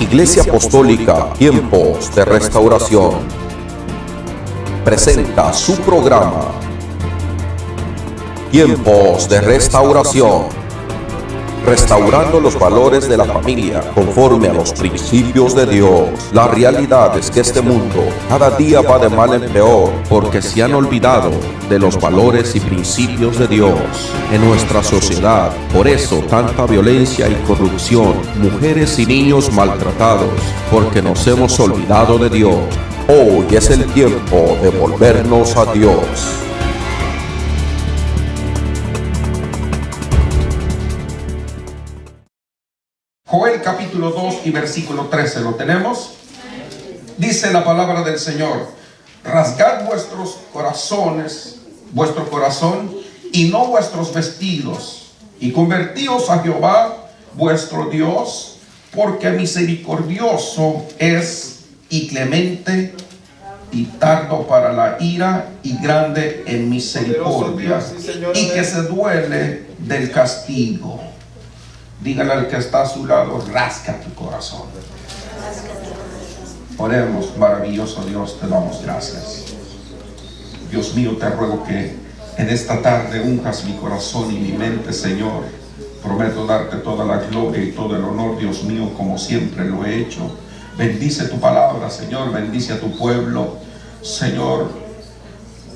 Iglesia Apostólica Tiempos de Restauración presenta su programa Tiempos de Restauración, restaurando los valores de la familia conforme a los principios de Dios. La realidad es que este mundo cada día va de mal en peor porque se han olvidado de los valores y principios de Dios en nuestra sociedad. Por eso tanta violencia y corrupción, mujeres y niños maltratados, porque nos hemos olvidado de Dios. Hoy es el tiempo de volvernos a Dios. Joel capítulo 2 y versículo 13, ¿lo tenemos? Dice la palabra del Señor: rasgad vuestros corazones, vuestro corazón, y no vuestros vestidos, y convertíos a Jehová vuestro Dios, porque misericordioso es y clemente y tardo para la ira y grande en misericordia, y que se duele del castigo. Dígale al que está a su lado: rasca tu corazón. Oremos. Maravilloso Dios, te damos gracias. Dios mío, te ruego que en esta tarde unjas mi corazón y mi mente, Señor. Prometo darte toda la gloria y todo el honor, Dios mío, como siempre lo he hecho. Bendice tu palabra, Señor. Bendice a tu pueblo, Señor.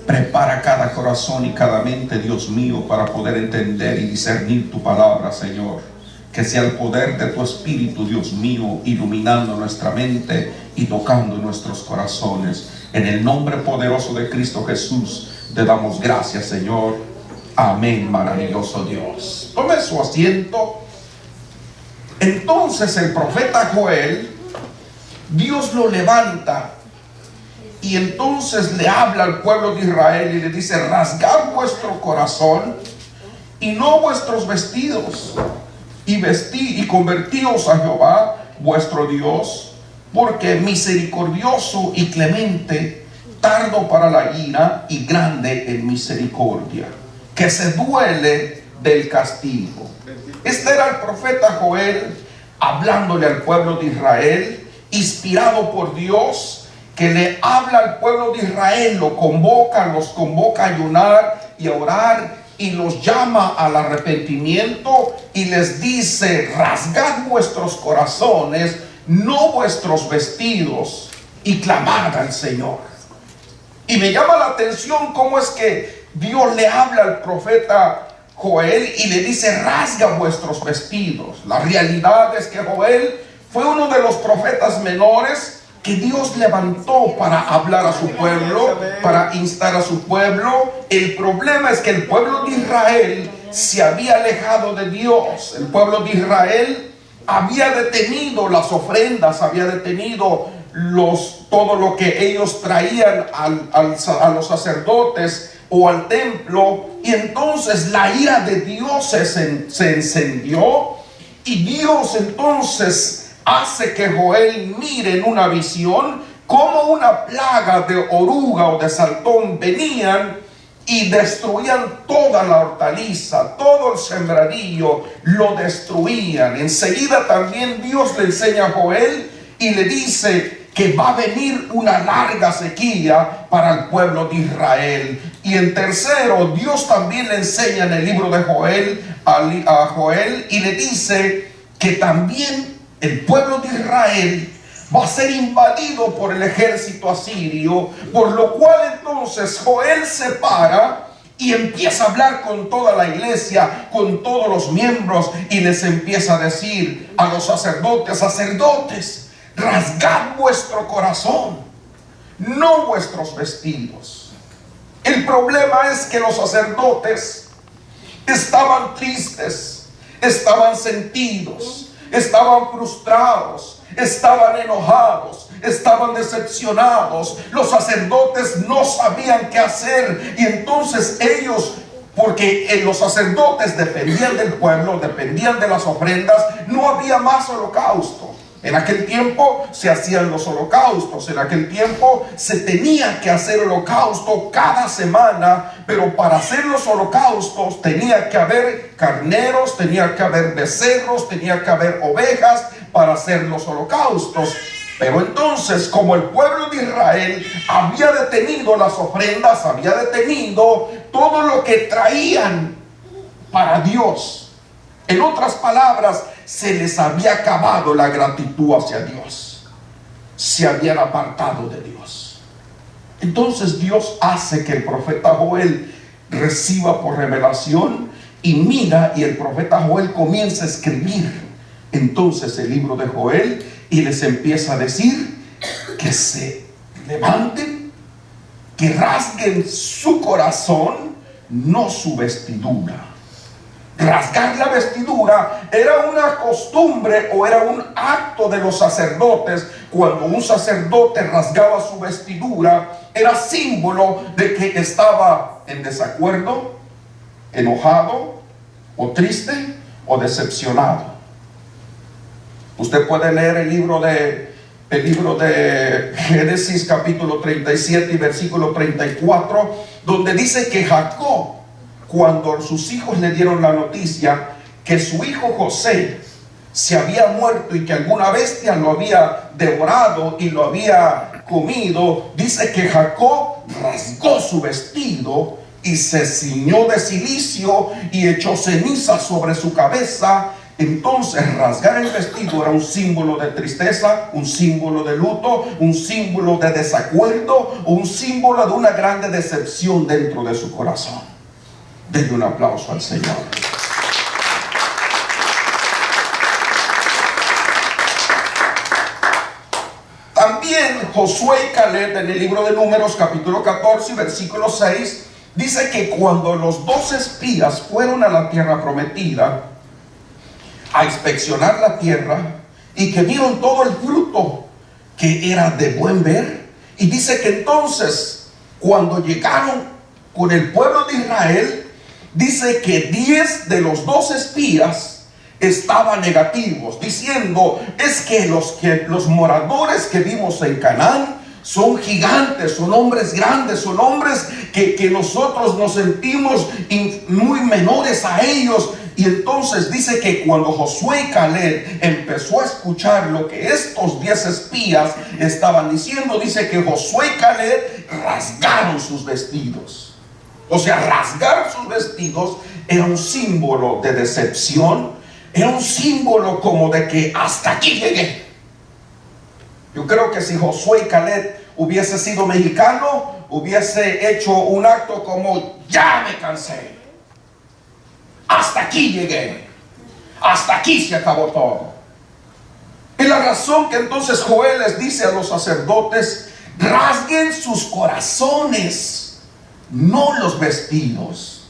Prepara cada corazón y cada mente, Dios mío, para poder entender y discernir tu palabra, Señor. Que sea el poder de tu Espíritu, Dios mío, iluminando nuestra mente y tocando nuestros corazones. En el nombre poderoso de Cristo Jesús, te damos gracias, Señor. Amén, maravilloso Dios. Tome su asiento. Entonces el profeta Joel, Dios lo levanta y entonces le habla al pueblo de Israel y le dice: rasgad vuestro corazón y no vuestros vestidos, y vestí y convertíos a Jehová vuestro Dios, porque misericordioso y clemente, tardo para la ira y grande en misericordia, que se duele del castigo. Este era el profeta Joel hablándole al pueblo de Israel, inspirado por Dios, que le habla al pueblo de Israel, los convoca a ayunar y a orar, y los llama al arrepentimiento y les dice: rasgad vuestros corazones, no vuestros vestidos, y clamad al Señor. Y me llama la atención cómo es que Dios le habla al profeta Joel y le dice: rasga vuestros vestidos. La realidad es que Joel fue uno de los profetas menores que Dios levantó para hablar a su pueblo, para instar a su pueblo. El problema es que el pueblo de Israel se había alejado de Dios. El pueblo de Israel había detenido las ofrendas, había detenido todo lo que ellos traían a los sacerdotes o al templo, y entonces la ira de Dios se encendió, y Dios entonces hace que Joel mire en una visión como una plaga de oruga o de saltón venían y destruían toda la hortaliza, todo el sembradío, lo destruían. Enseguida también Dios le enseña a Joel y le dice que va a venir una larga sequía para el pueblo de Israel. Y en tercero, Dios también le enseña en el libro de Joel a Joel y le dice que también el pueblo de Israel va a ser invadido por el ejército asirio, por lo cual entonces Joel se para y empieza a hablar con toda la iglesia, con todos los miembros, y les empieza a decir a los sacerdotes: sacerdotes, rasgad vuestro corazón, no vuestros vestidos. El problema es que los sacerdotes estaban tristes, estaban sentidos, estaban frustrados, estaban enojados, estaban decepcionados. Los sacerdotes no sabían qué hacer, y entonces ellos, porque los sacerdotes dependían del pueblo, dependían de las ofrendas, no había más holocausto. En aquel tiempo se hacían los holocaustos, en aquel tiempo se tenía que hacer holocausto cada semana, pero para hacer los holocaustos tenía que haber carneros, tenía que haber becerros, tenía que haber ovejas, para hacer los holocaustos. Pero entonces, como el pueblo de Israel había detenido las ofrendas, había detenido todo lo que traían para Dios, en otras palabras, se les había acabado la gratitud hacia Dios. Se habían apartado de Dios. Entonces Dios hace que el profeta Joel reciba por revelación y mira, y el profeta Joel comienza a escribir entonces el libro de Joel y les empieza a decir que se levanten, que rasguen su corazón, no su vestidura. Rasgar la vestidura era una costumbre o era un acto de los sacerdotes. Cuando un sacerdote rasgaba su vestidura, era símbolo de que estaba en desacuerdo, enojado, o triste, o decepcionado. Usted puede leer el libro de Génesis capítulo 37 y versículo 34, donde dice que Jacob, cuando sus hijos le dieron la noticia que su hijo José se había muerto y que alguna bestia lo había devorado y lo había comido, dice que Jacob rasgó su vestido y se ciñó de cilicio y echó ceniza sobre su cabeza. Entonces rasgar el vestido era un símbolo de tristeza, un símbolo de luto, un símbolo de desacuerdo, un símbolo de una grande decepción dentro de su corazón. Denle un aplauso al Señor. También Josué y Caleb, en el libro de Números capítulo 14 y versículo 6, dice que cuando los 2 espías fueron a la tierra prometida a inspeccionar la tierra y que vieron todo el fruto que era de buen ver, y dice que entonces cuando llegaron con el pueblo de Israel, dice que 10 de los 2 espías estaban negativos, diciendo: es que los moradores que vimos en Canaán son gigantes, son hombres grandes, son hombres que nosotros nos sentimos muy menores a ellos. Y entonces dice que cuando Josué y Caleb empezó a escuchar lo que estos 10 espías estaban diciendo, dice que Josué y Caleb rasgaron sus vestidos. O sea, rasgar sus vestidos era un símbolo de decepción, era un símbolo como de que hasta aquí llegué. Yo creo que si Josué y Caleb hubiese sido mexicano, hubiese hecho un acto como: ya me cansé, hasta aquí llegué, hasta aquí se acabó todo. Y la razón que entonces Joel les dice a los sacerdotes: rasguen sus corazones, no los vestidos.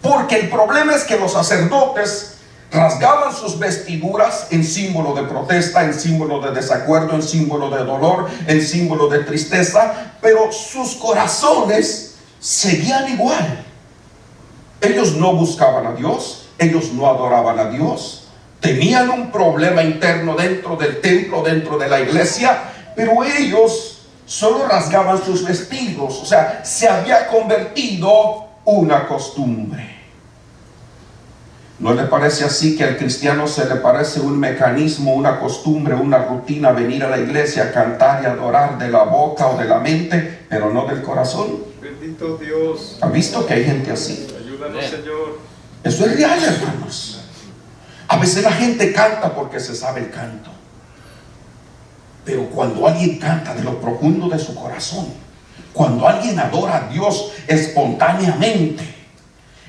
Porque el problema es que los sacerdotes rasgaban sus vestiduras en símbolo de protesta, en símbolo de desacuerdo, en símbolo de dolor, en símbolo de tristeza, pero sus corazones seguían igual. Ellos no buscaban a Dios, ellos no adoraban a Dios, tenían un problema interno dentro del templo, dentro de la iglesia, pero ellos solo rasgaban sus vestidos. O sea, se había convertido una costumbre. ¿No le parece así que al cristiano se le parece un mecanismo, una costumbre, una rutina venir a la iglesia a cantar y adorar de la boca o de la mente, pero no del corazón? Bendito Dios. ¿Ha visto que hay gente así? Ayúdanos, Señor. Eso es real, hermanos. A veces la gente canta porque se sabe el canto, pero cuando alguien canta de lo profundo de su corazón, cuando alguien adora a Dios espontáneamente,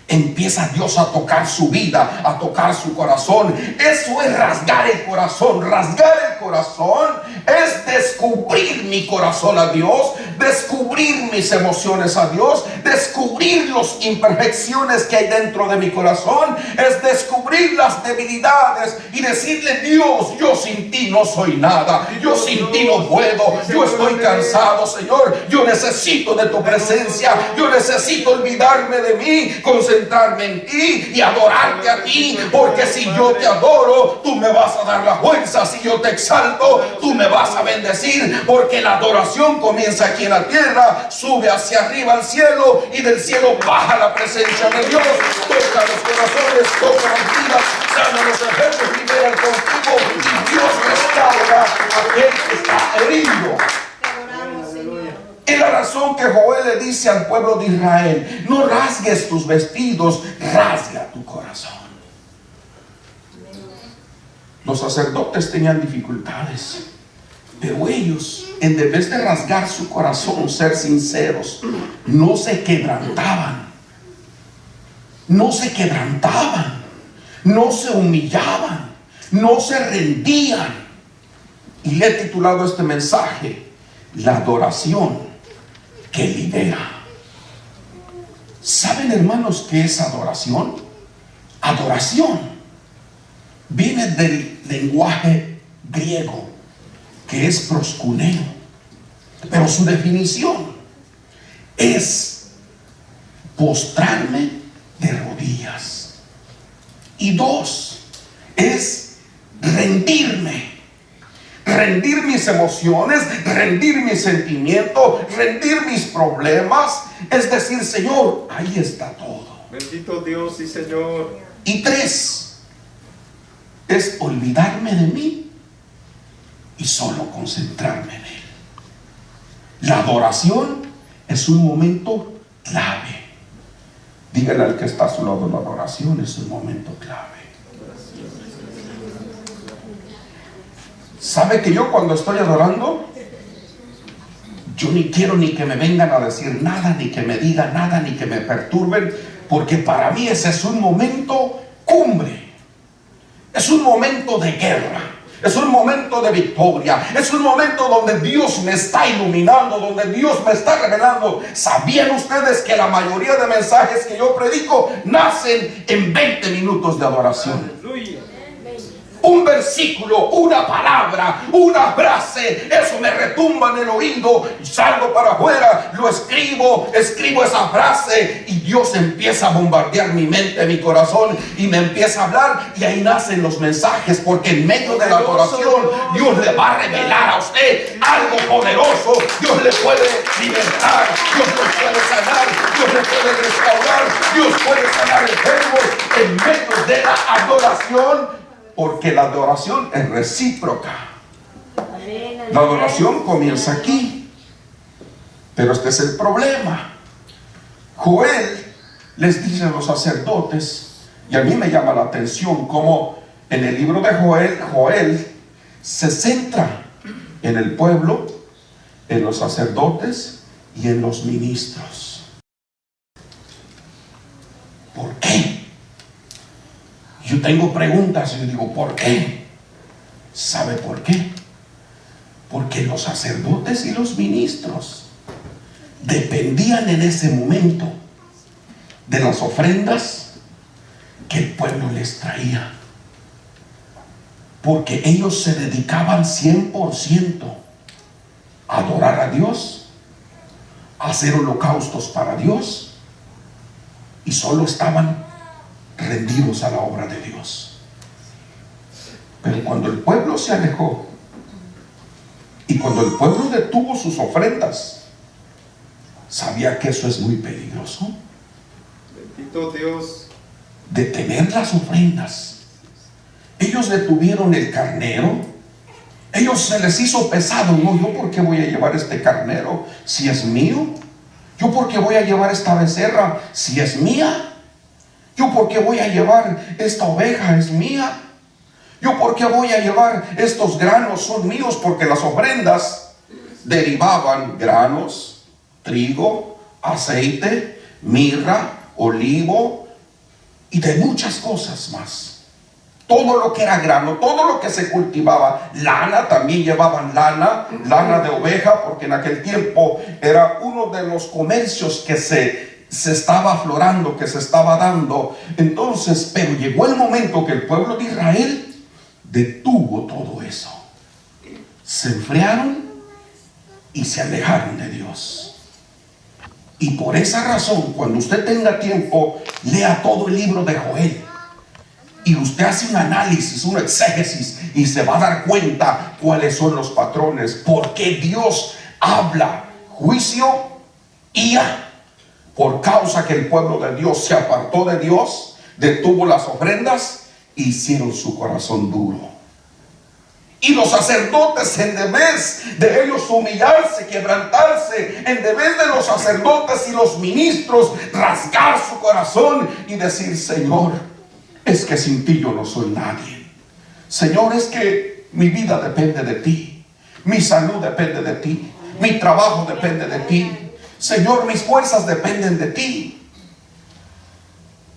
empieza Dios a tocar su vida, a tocar su corazón. Eso es rasgar el corazón. Rasgar el corazón es descubrir mi corazón a Dios, descubrir mis emociones a Dios, descubrir las imperfecciones que hay dentro de mi corazón, es descubrir las debilidades y decirle: Dios, yo sin ti no soy nada, yo sin ti no puedo, yo estoy cansado, Señor, yo necesito de tu presencia, yo necesito olvidarme de mí, concentrarme en ti y adorarte a ti, porque si yo te adoro, tú me vas a dar la fuerza. Si yo te exalto, tú me vas a bendecir, porque la adoración comienza aquí en la tierra, sube hacia arriba al cielo y del cielo baja la presencia de Dios, toca los corazones, toca las vidas, sana los enfermos, libera el cautivo, y Dios razón que Joel le dice al pueblo de Israel: no rasgues tus vestidos, rasga tu corazón. Los sacerdotes tenían dificultades, pero ellos, en vez de rasgar su corazón, ser sinceros, no se quebrantaban, no se humillaban, no se rendían. Y le he titulado este mensaje: la adoración que libera. ¿Saben, hermanos, qué es adoración? Adoración viene del lenguaje griego, que es proskuneo, pero su definición es postrarme de rodillas. Y dos, es rendirme. Rendir mis emociones, rendir mis sentimientos, rendir mis problemas. Es decir, Señor, ahí está todo. Bendito Dios y Señor. Y tres, es olvidarme de mí y solo concentrarme en Él. La adoración es un momento clave. Dígale al que está a su lado: la adoración es un momento clave. ¿Sabe que yo cuando estoy adorando, yo ni quiero ni que me vengan a decir nada, ni que me digan nada, ni que me perturben? Porque para mí ese es un momento cumbre. Es un momento de guerra. Es un momento de victoria. Es un momento donde Dios me está iluminando, donde Dios me está revelando. ¿Sabían ustedes que la mayoría de mensajes que yo predico nacen en 20 minutos de adoración? Aleluya. Un versículo, una palabra, una frase, eso me retumba en el oído, y salgo para afuera, lo escribo esa frase, y Dios empieza a bombardear mi mente, mi corazón, y me empieza a hablar, y ahí nacen los mensajes, porque en medio de la adoración Dios le va a revelar a usted algo poderoso. Dios le puede libertar, Dios le puede sanar, Dios le puede restaurar, Dios puede sanar enfermos en medio de la adoración. Porque la adoración es recíproca. La adoración comienza aquí. Pero este es el problema. Joel les dice a los sacerdotes, y a mí me llama la atención cómo en el libro de Joel se centra en el pueblo, en los sacerdotes y en los ministros. ¿Por qué? Yo tengo preguntas y yo digo: ¿por qué? ¿Sabe por qué? Porque los sacerdotes y los ministros dependían en ese momento de las ofrendas que el pueblo les traía. Porque ellos se dedicaban 100% a adorar a Dios, a hacer holocaustos para Dios, y solo estaban rendidos a la obra de Dios. Pero cuando el pueblo se alejó y cuando el pueblo detuvo sus ofrendas, ¿sabía que eso es muy peligroso? Bendito Dios. Detener las ofrendas. Ellos detuvieron el carnero. Ellos se les hizo pesado. No, ¿yo por qué voy a llevar este carnero si es mío? ¿Yo por qué voy a llevar esta becerra si es mía? ¿Yo por qué voy a llevar esta oveja? ¿Es mía? ¿Yo por qué voy a llevar estos granos? Son míos. Porque las ofrendas derivaban granos, trigo, aceite, mirra, olivo y de muchas cosas más. Todo lo que era grano, todo lo que se cultivaba. Lana, también llevaban lana de oveja, porque en aquel tiempo era uno de los comercios que se estaba aflorando, que se estaba dando. Entonces, pero llegó el momento que el pueblo de Israel detuvo todo eso. Se enfriaron y se alejaron de Dios. Y por esa razón, cuando usted tenga tiempo, lea todo el libro de Joel. Y usted hace un análisis, un exégesis, y se va a dar cuenta cuáles son los patrones. ¿Por qué Dios habla juicio? Ira. Por causa que el pueblo de Dios se apartó de Dios, detuvo las ofrendas e hicieron su corazón duro. Y los sacerdotes, en vez de ellos humillarse, quebrantarse, en vez de los sacerdotes y los ministros rasgar su corazón y decir: Señor, es que sin ti yo no soy nadie. Señor, es que mi vida depende de ti. Mi salud depende de ti. Mi trabajo depende de ti. Señor, mis fuerzas dependen de ti.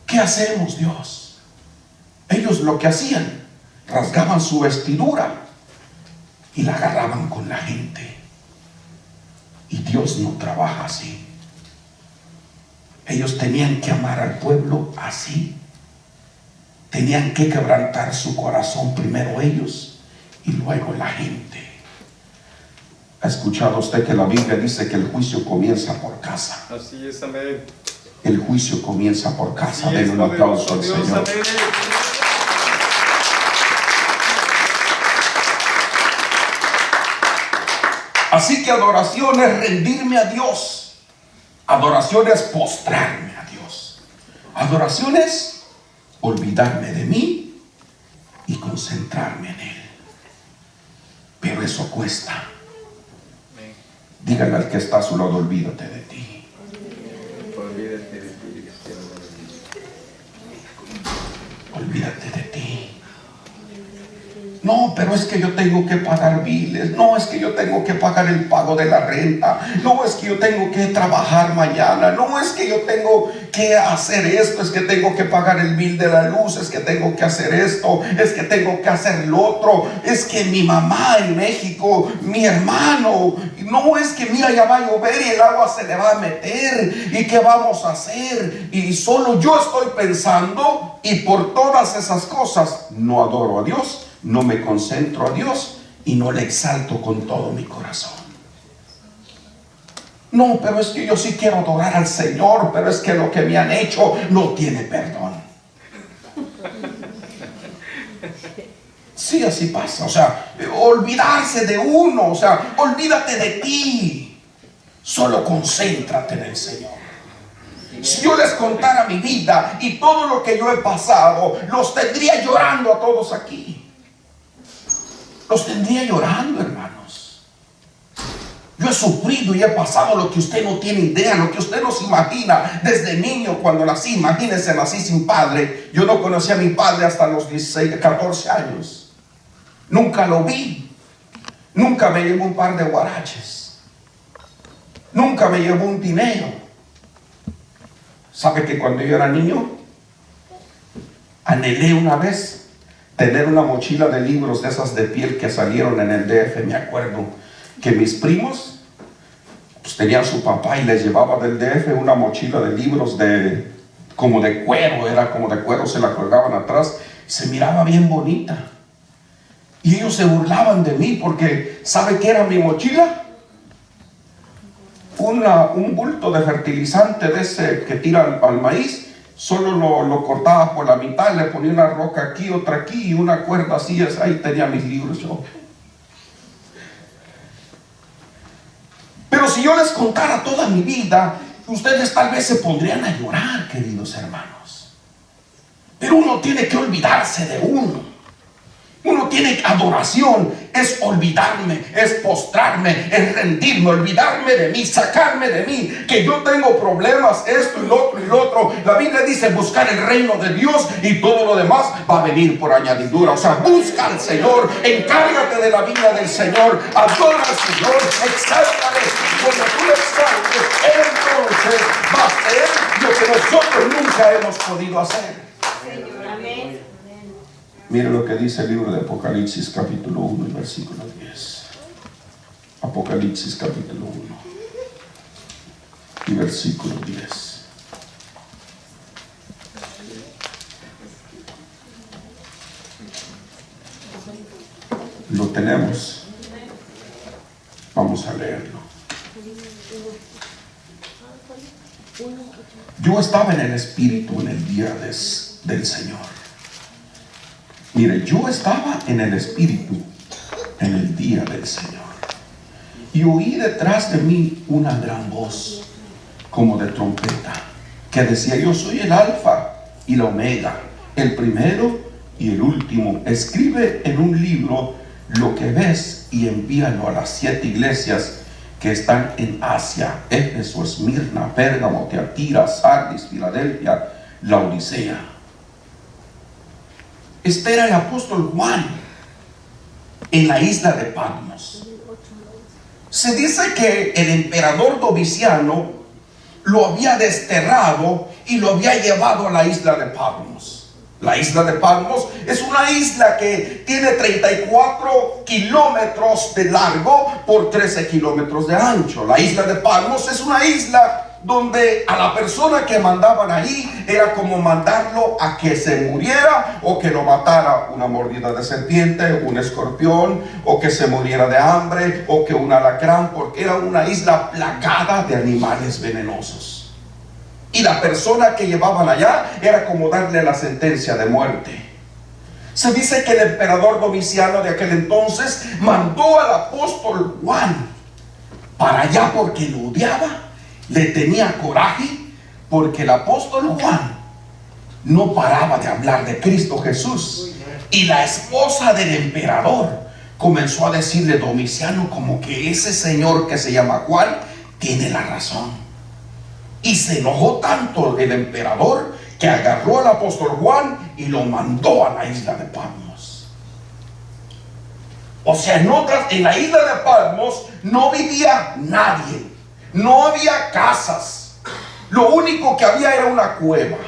¿Qué hacemos, Dios? Ellos lo que hacían, rasgaban su vestidura y la agarraban con la gente. Y Dios no trabaja así. Ellos tenían que amar al pueblo así. Tenían que quebrantar su corazón, primero ellos y luego la gente. ¿Ha escuchado usted que la Biblia dice que el juicio comienza por casa? Así es, amén. El juicio comienza por casa. Así Denle un aplauso al Dios, Señor. amén. Así que adoración es rendirme a Dios. Adoración es postrarme a Dios. Adoración es olvidarme de mí y concentrarme en Él. Pero eso cuesta. Dígale al que está a su lado: olvídate de ti. Olvídate de ti. Olvídate de ti. No, pero es que yo tengo que pagar biles. No, es que yo tengo que pagar el pago de la renta. No, es que yo tengo que trabajar mañana. No, es que yo tengo que hacer esto. Es que tengo que pagar el bill de la luz. Es que tengo que hacer esto. Es que tengo que hacer lo otro. Es que mi mamá en México, mi hermano. No, es que mira, ya va a llover y el agua se le va a meter. ¿Y qué vamos a hacer? Y solo yo estoy pensando, y por todas esas cosas no adoro a Dios. No me concentro a Dios y no le exalto con todo mi corazón. No, pero es que yo sí quiero adorar al Señor, pero es que lo que me han hecho no tiene perdón. Sí, así pasa. O sea, olvidarse de uno. O sea, olvídate de ti. Solo concéntrate en el Señor. Si yo les contara mi vida y todo lo que yo he pasado, los tendría llorando a todos aquí. Los tendría llorando, hermanos. Yo he sufrido y he pasado lo que usted no tiene idea, lo que usted no se imagina. Desde niño, cuando nací, imagínense, nací sin padre. Yo no conocí a mi padre hasta los 16, 14 años. Nunca lo vi. Nunca me llevó un par de guaraches. Nunca me llevó un dinero. ¿Sabe que cuando yo era niño, anhelé una vez tener una mochila de libros de esas de piel que salieron en el DF? Me acuerdo que mis primos pues tenían su papá y les llevaba del DF una mochila de libros como de cuero, era como de cuero, se la colgaban atrás, se miraba bien bonita. Y ellos se burlaban de mí porque, ¿sabe qué era mi mochila? Un bulto de fertilizante de ese que tira al maíz. Solo lo cortaba por la mitad, le ponía una roca aquí, otra aquí y una cuerda así. Ahí tenía mis libros yo. Pero si yo les contara toda mi vida, ustedes tal vez se pondrían a llorar, queridos hermanos. Pero uno tiene que olvidarse de uno. Uno tiene adoración, es olvidarme, es postrarme, es rendirme, olvidarme de mí, sacarme de mí, que yo tengo problemas, esto y lo otro y lo otro. La Biblia dice buscar el reino de Dios y todo lo demás va a venir por añadidura. O sea, busca al Señor, encárgate de la vida del Señor, adora al Señor, exáltale. Cuando tú le exaltes, entonces va a hacer lo que nosotros nunca hemos podido hacer. Amén. Mire lo que dice el libro de Apocalipsis capítulo 1 y versículo 10. Apocalipsis capítulo 1 y versículo 10. Lo tenemos. Vamos a leerlo. Yo estaba en el Espíritu en el día del Señor. Mire, yo estaba en el Espíritu en el día del Señor. Y oí detrás de mí una gran voz, como de trompeta, que decía: yo soy el Alfa y la Omega, el primero y el último. Escribe en un libro lo que ves y envíalo a las 7 iglesias que están en Asia: Éfeso, Esmirna, Pérgamo, Tiatira, Sardis, Filadelfia, Laodicea. Este era el apóstol Juan en la isla de Patmos. Se dice que el emperador Domiciano lo había desterrado y lo había llevado a la isla de Patmos. La isla de Patmos es una isla que tiene 34 kilómetros de largo por 13 kilómetros de ancho. La isla de Patmos es una isla donde a la persona que mandaban ahí era como mandarlo a que se muriera o que lo matara una mordida de serpiente, un escorpión, o que se muriera de hambre, o que un alacrán, porque era una isla plagada de animales venenosos. Y la persona que llevaban allá era como darle la sentencia de muerte. Se dice que el emperador Domiciano de aquel entonces mandó al apóstol Juan para allá porque lo odiaba, le tenía coraje, porque el apóstol Juan no paraba de hablar de Cristo Jesús. Y la esposa del emperador comenzó a decirle: Domiciano, como que ese señor que se llama Juan tiene la razón. Y se enojó tanto el emperador que agarró al apóstol Juan y lo mandó a la isla de Patmos. O sea, en la isla de Patmos no vivía nadie, no había casas, lo único que había era una cueva.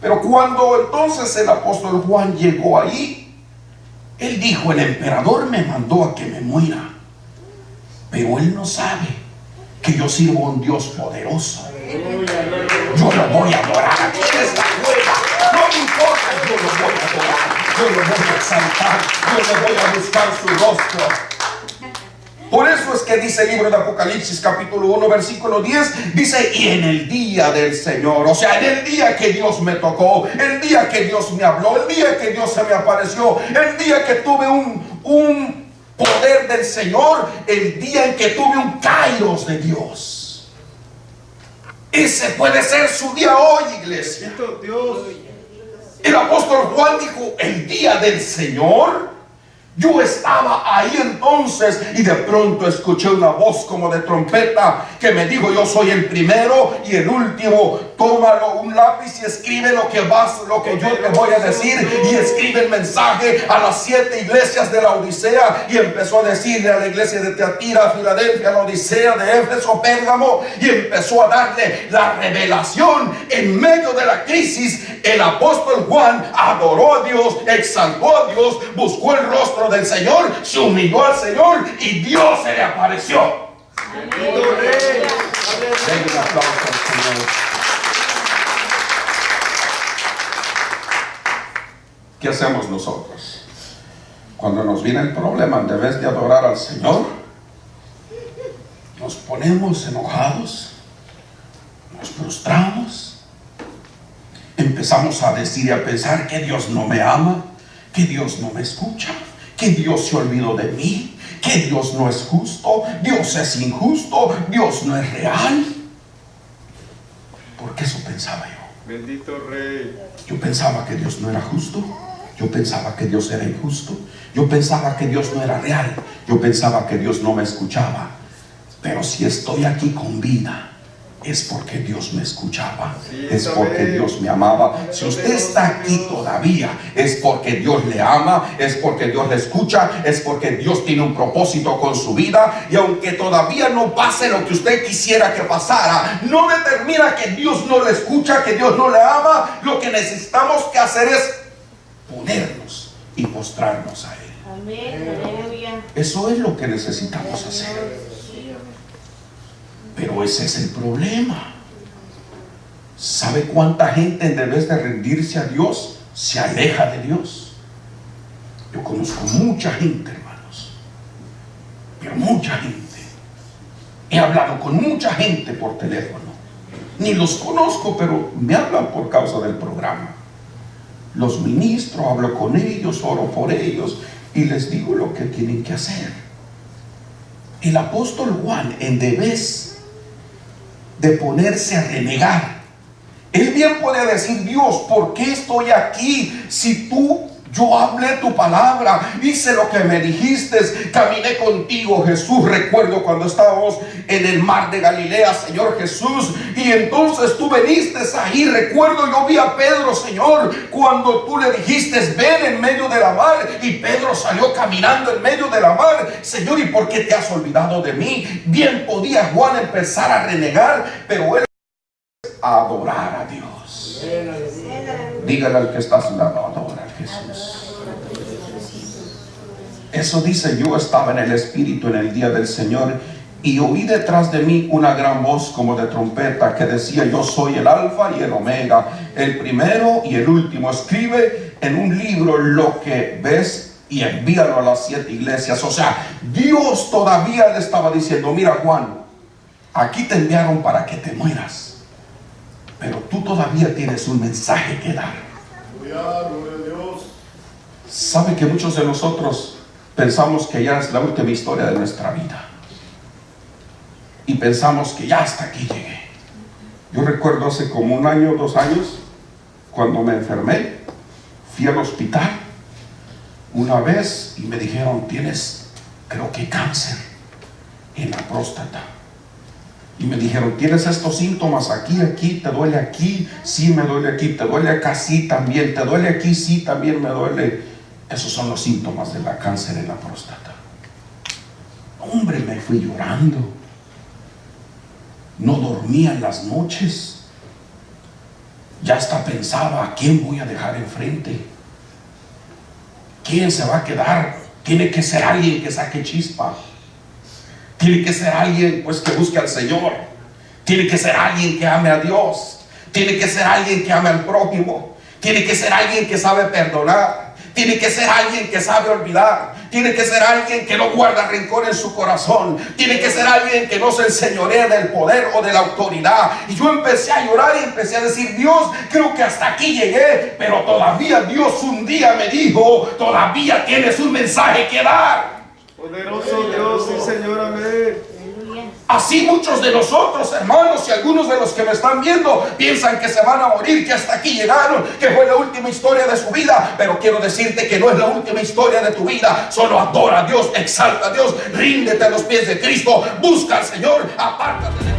Pero cuando entonces el apóstol Juan llegó ahí, él dijo: el emperador me mandó a que me muera, pero él no sabe que yo sirvo a un Dios poderoso. Yo lo voy a adorar aquí en esta cueva. No me importa, yo lo voy a adorar, yo lo voy a exaltar, yo le voy a buscar su rostro. Por eso es que dice el libro de Apocalipsis capítulo 1 versículo 10, dice: y en el día del Señor, o sea, en el día que Dios me tocó, el día que Dios me habló, el día que Dios se me apareció, el día que tuve un poder del Señor, el día en que tuve un kairos de Dios. Ese puede ser su día hoy, iglesia. El apóstol Juan dijo: el día del Señor. Yo estaba ahí entonces y de pronto escuché una voz como de trompeta que me dijo: yo soy el primero y el último. Tómalo un lápiz y escribe lo que yo te voy a decir. Y escribe el mensaje a las 7 iglesias de Laodicea. Y empezó a decirle a la iglesia de Tiatira, Filadelfia, Laodicea, de Éfeso, Pérgamo. Y empezó a darle la revelación. En medio de la crisis, el apóstol Juan adoró a Dios, exaltó a Dios, buscó el rostro del Señor, se humilló al Señor y Dios se le apareció. Denle un aplauso al Señor. ¿Qué hacemos nosotros? Cuando nos viene el problema, en vez de adorar al Señor, nos ponemos enojados, nos frustramos, empezamos a decir y a pensar que Dios no me ama, que Dios no me escucha, que Dios se olvidó de mí, que Dios no es justo, Dios es injusto, Dios no es real. Porque eso pensaba yo. Bendito Rey. Yo pensaba que Dios no era justo, yo pensaba que Dios era injusto, yo pensaba que Dios no era real, yo pensaba que Dios no me escuchaba. Pero si estoy aquí con vida, es porque Dios me escuchaba, es porque Dios me amaba. Si usted está aquí todavía, es porque Dios le ama, es porque Dios le escucha, es porque Dios tiene un propósito con su vida. Y aunque todavía no pase lo que usted quisiera que pasara, no determina que Dios no le escucha, que Dios no le ama. Lo que necesitamos que hacer es ponernos y postrarnos a Él. Amén. Eso es lo que necesitamos hacer. Pero ese es el problema. ¿Sabe cuánta gente, en vez de rendirse a Dios, se aleja de Dios? Yo conozco mucha gente, hermanos, pero mucha gente. He hablado con mucha gente por teléfono. Ni los conozco, pero me hablan por causa del programa. Los ministro, hablo con ellos, oro por ellos y les digo lo que tienen que hacer. El apóstol Juan, en vez de ponerse a renegar, él bien puede decir: Dios, ¿por qué estoy aquí si tú Yo hablé tu palabra, hice lo que me dijiste, caminé contigo, Jesús. Recuerdo cuando estábamos en el mar de Galilea, Señor Jesús, y entonces tú viniste ahí. Recuerdo, yo vi a Pedro, Señor, cuando tú le dijiste, ven en medio de la mar, y Pedro salió caminando en medio de la mar. Señor, ¿y por qué te has olvidado de mí? Bien podía Juan empezar a renegar, pero él a adorar a Dios. Dígale al que está a su lado, adora a Jesús. Eso dice: yo estaba en el Espíritu en el día del Señor, y oí detrás de mí una gran voz como de trompeta que decía: yo soy el Alfa y el Omega, el primero y el último. Escribe en un libro lo que ves y envíalo a las 7 iglesias. O sea, Dios todavía le estaba diciendo: mira, Juan, aquí te enviaron para que te mueras, pero tú todavía tienes un mensaje que dar. Sabe que muchos de nosotros pensamos que ya es la última historia de nuestra vida, y pensamos que ya hasta aquí llegué. Yo recuerdo hace como 1 año, 2 años, cuando me enfermé, fui al hospital una vez y me dijeron: tienes, creo que cáncer en la próstata. Y me dijeron: tienes estos síntomas aquí, aquí, te duele aquí, sí me duele aquí, te duele acá, sí también, te duele aquí, sí también me duele. Esos son los síntomas de la cáncer en la próstata. Hombre, me fui llorando. No dormía en las noches. Ya hasta pensaba: ¿a quién voy a dejar enfrente? ¿Quién se va a quedar? Tiene que ser alguien que saque chispa. Tiene que ser alguien pues que busque al Señor. Tiene que ser alguien que ame a Dios. Tiene que ser alguien que ame al prójimo. Tiene que ser alguien que sabe perdonar. Tiene que ser alguien que sabe olvidar. Tiene que ser alguien que no guarda rencor en su corazón. Tiene que ser alguien que no se enseñorea del poder o de la autoridad. Y yo empecé a llorar y empecé a decir: Dios, creo que hasta aquí llegué, pero todavía Dios un día me dijo: todavía tienes un mensaje que dar. Poderoso Dios, sí, Señor, amén. Así muchos de nosotros, hermanos, y algunos de los que me están viendo piensan que se van a morir, que hasta aquí llegaron, que fue la última historia de su vida. Pero quiero decirte que no es la última historia de tu vida. Solo adora a Dios, exalta a Dios, ríndete a los pies de Cristo, busca al Señor, apártate de